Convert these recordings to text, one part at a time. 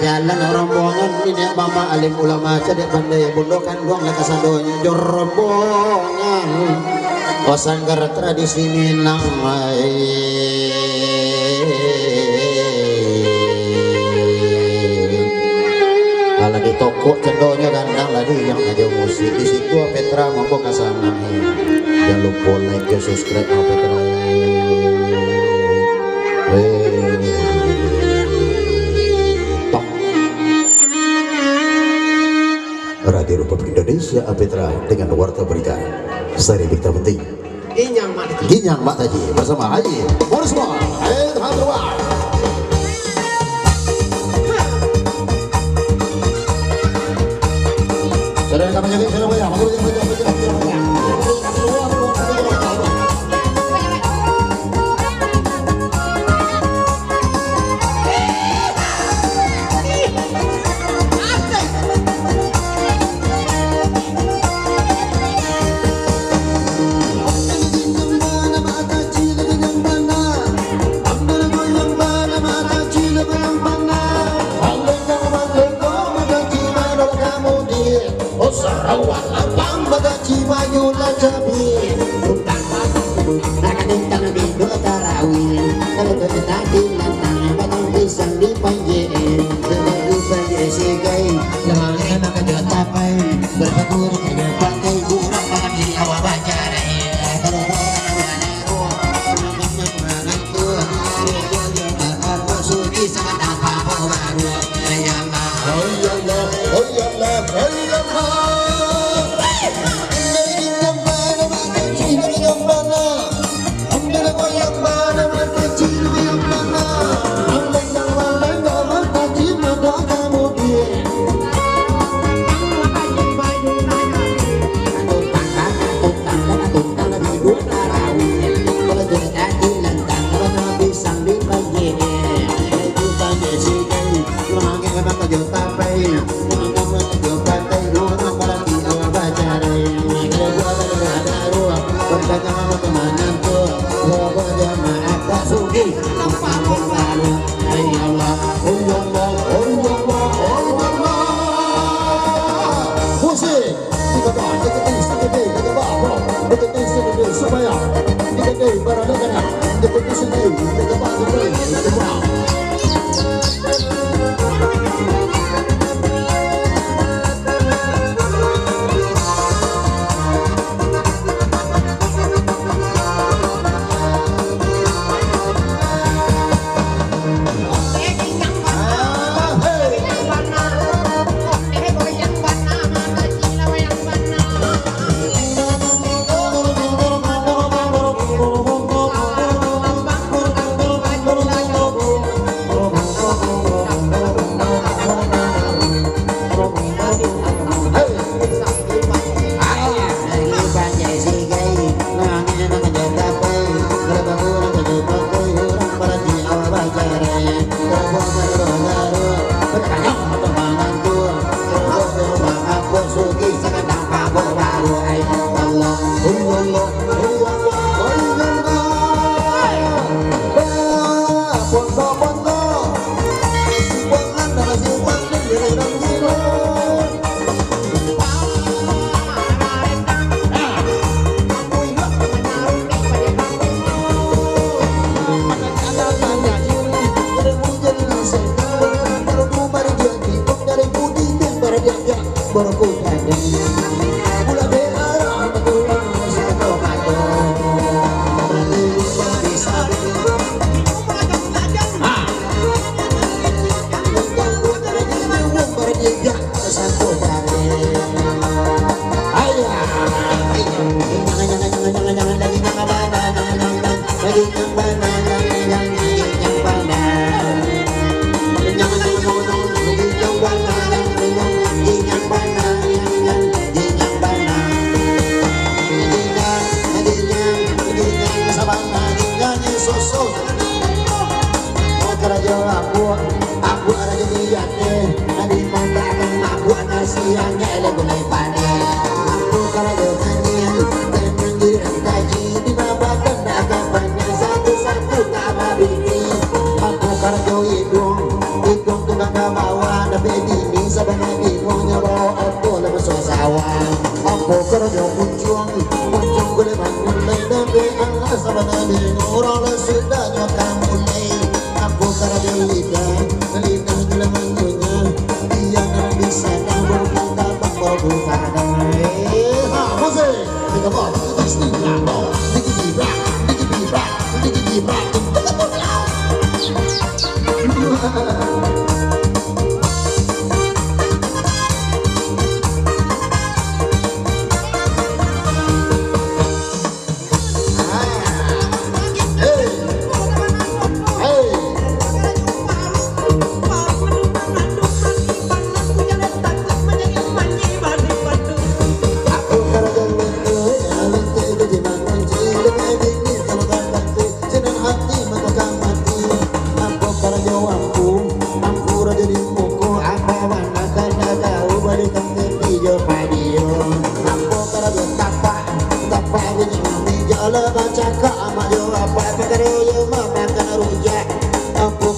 jalan rombongan ini mama alim ulama cedek pandai bundokan doang lah kasadonya jor rombongan osanggar tradisi Minang kalau di toko cendonya gandang lagi yang aja musik di situ Petra mampu kasana jangan lupa like dan subscribe Petra Radio Republik Indonesia Petra dengan warta berita seri berita penting Ginyang Mak Taji bersama Haji Mari semua saudara kami jaga Surabaya Sarawak abang baga cimayu la jabi utang nakading tangan di dua tarawih kalau tadi lantang batang pisang di panjang di panjang sigai lemangnya nak jatapai berbagur dengan pantai buruk makan di awal bacara kalau suci sangat apa baru ayana oh ya Allah oh ya Allah oh ya Allah supaya dikendai barang negara dikendai sendiri dikendai sendiri satu-satu tak habis aku karjo hidung tukang bawa boleh bangun dan Allah sabana di orang sudah nyokam mulai aku karaja lidah gula mangunya dia nang bisa nang kita bakal bukan ha musik kita mau kita stinglah mau digi brak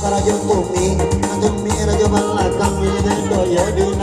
Raja Bumi, Raja Malakang, Raja Doya,